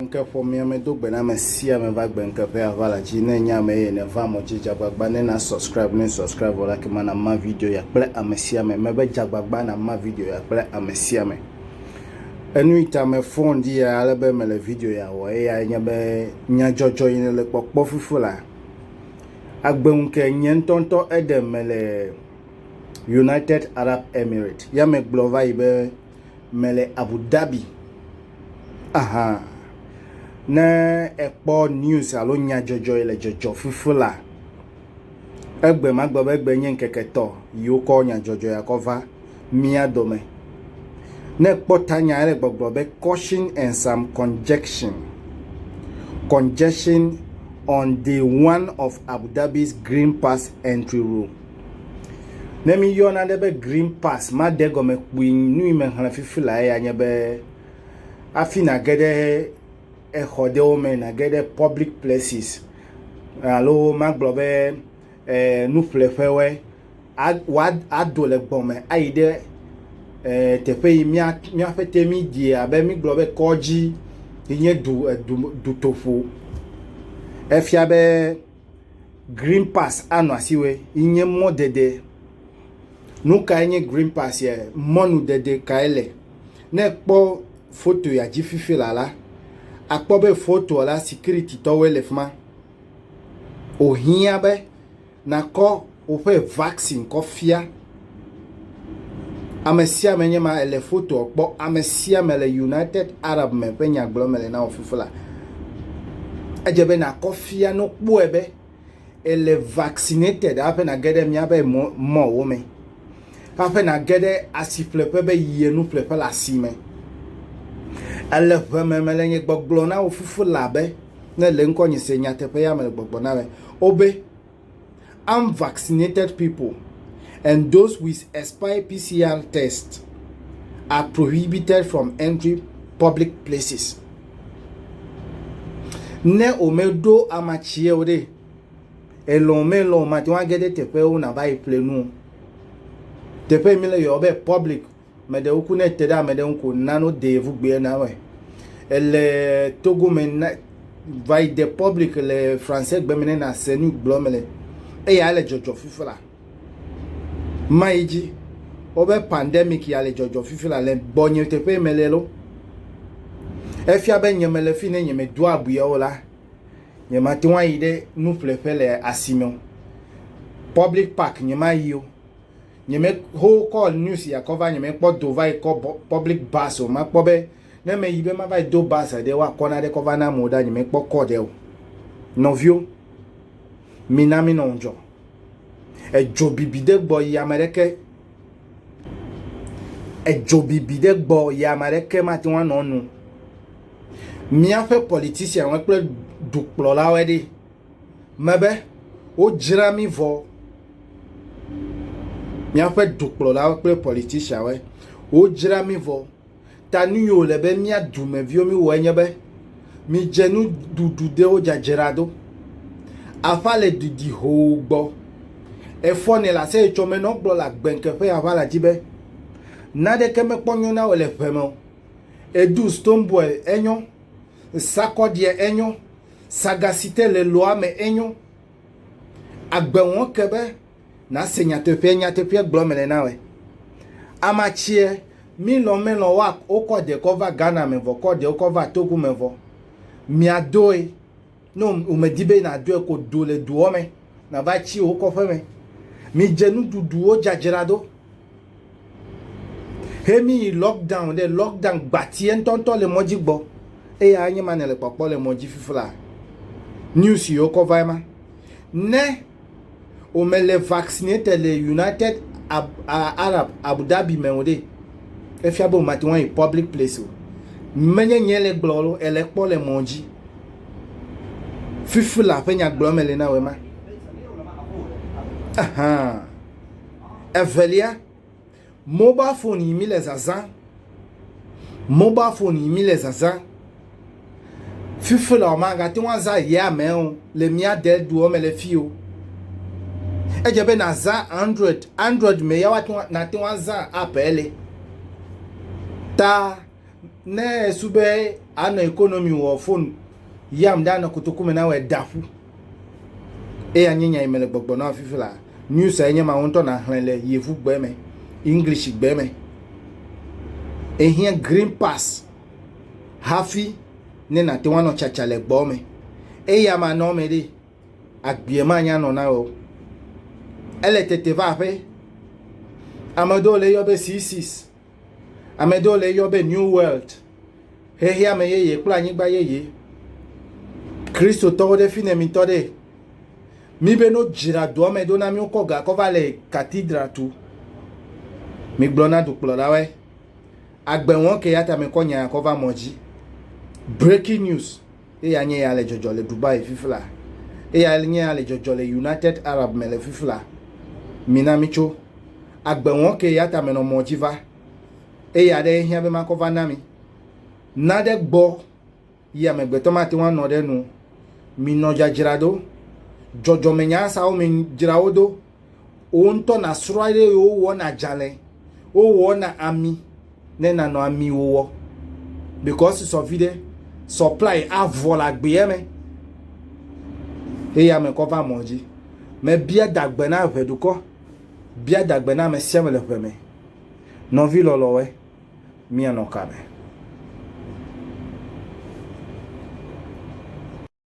Nke for me me do bena me sia me va gben ke pe avala ji na nya me ne va mo ji jagbagba ne na subscribe wala ke mana ma video ya ple amesia me be jagbagba na ma video ya ple amesia me enu ita me phone di ya ale be me le video ya wo ya nya be nya jojo yin le popo fufu la agben ke nya ntonto edem me le United Arab Emirates ya me glova ibe me le Abu Dhabi aha na ekpo news alo nya jojo ile jojo fufula egbe magbo egbe nye nkeketo yo ko nya jojo ya cover mia dome na ekpo tanya ile gbogbo be caution and some congestion on the one of Abu Dhabi's Green Pass entry rule. Na mi yo na be Green Pass ma de go me kwin nu me han fufula ya nya be afina gede hode women na get public places alo maglobe nu flefewe adole gbome aide tefe mi afete mi die abe mi globe koji inye du tofu efia be Green Pass anu asiwe inye mo dede nu ka inye Green Pass ye monu dede kaele na po photo ya jififi lala akpobe photo la security to we lefma ohia be na ko o fe vaccine ko fia amesia menye ma ele photo okpo amesia mele United Arab me penya glomele na ofufula ejebe na ko fia no kpo ebe ele vaccinated ape na gede mi abe mo wo me ape na gede asiflepe be yenu flepe la sime ale vememele nye gbogbo na ofufu labe na le nko nyi se nya tepe ya mele gbogbo na we obe unvaccinated people and those with expired PCR test are prohibited from entering public places. Ne omedo amachie ode elomelo ma ti wan gede tepe o na ba iplenu tepe mi le yo be public mede ukune teda mede unko nano devu gbe na we ele Togo men vai de public le français gbe men na senu glomele e ya le jojo fifula maiji obe pandemic ya le jojo fifula le bonye tepe melelo e fia be nyemele fi ne nyeme do abuye ola nyema ti wan ide nu flepele asimion public park nyema yo nyeme whole call news ya cover nyeme po do vai ko public bus o ma po be na me yibe ma vai do bus de wa kona de cover na moda nyeme po ko de o novio minami nonjo e jobibi de gbo ya mereke e jobibi de gbo ya mereke ma ti wan nonu mi afa politician won pe duplo la we de mebe o jira mi vo mi a fait duplo la pe politician we o jira mi vo tanu yo le be mi adu me vio mi wo enye be mi jenu dudu de o jajerado afa le didi ho gbo e fone la se chome no gbo la gbenke fe afa la jibe na de ke me ponyo na o le femo e du stomboy enyo sakodie enyo sagacité le loi me enyo agbewon kebe na senya tepe glomele na we amachie mi lo melo wa oko de cover Ghana me vo ko de cover Togo me vo mi adoe no umedibe na adoe ko dole duome na va chi oko fe me mi jenu dudu o jajerado hemi lockdown gbati entonto le moji gbo e ya anyi manele popo le moji fifula news yo cover ma ne o me le vaccinated le United Arab Abu Dhabi me ode e fia bo mati wan public place o menye nyele glolo ele po le monji fifula penya glomele na we ma aha evelia mobile phone yimi les azan fifula o ma ga ti wan za ya me o le mia del du o me le fio ejebe na za Android me ya watu na ti wan za apele ta ne sube ana economy wo phone yam da na kotoku me na we dafu e anyenya imele gbogbo na fifila news enye ma wonto na hrenle yefu gbeme English gbeme e here green pass hafi ne na te wano chachale gbome e ya ma no me di agbiema nya no na o ele tete va fe amado le yobe C6 amado le yobe New World he here me ye kula yin gba ye Kristo to de fine mi to de mi be no jira do me do na mi ko ga ko vale cathedral tu mi glona du plora we agbe won ke yata mi ko nya ko va moji breaking news e ya nye ya le jojo le Dubai fifla e ya nye ya le jojo le United Arab mele fifla minamicho agbe won ke yata me no moji va e ya de hia be ma ko va na mi na de gbo ya me gbe to ma ti won no de nu mi no jajirado jojo me nya sa o mi jirawodo o nto na sroide o wo na jale o wo na ami ne na no ami wo because so vide supply avola gbe me e ya me ko va moji me bia dagbe na veduko bia dagbe na me siamele fe me no vi lolo we mi anokabe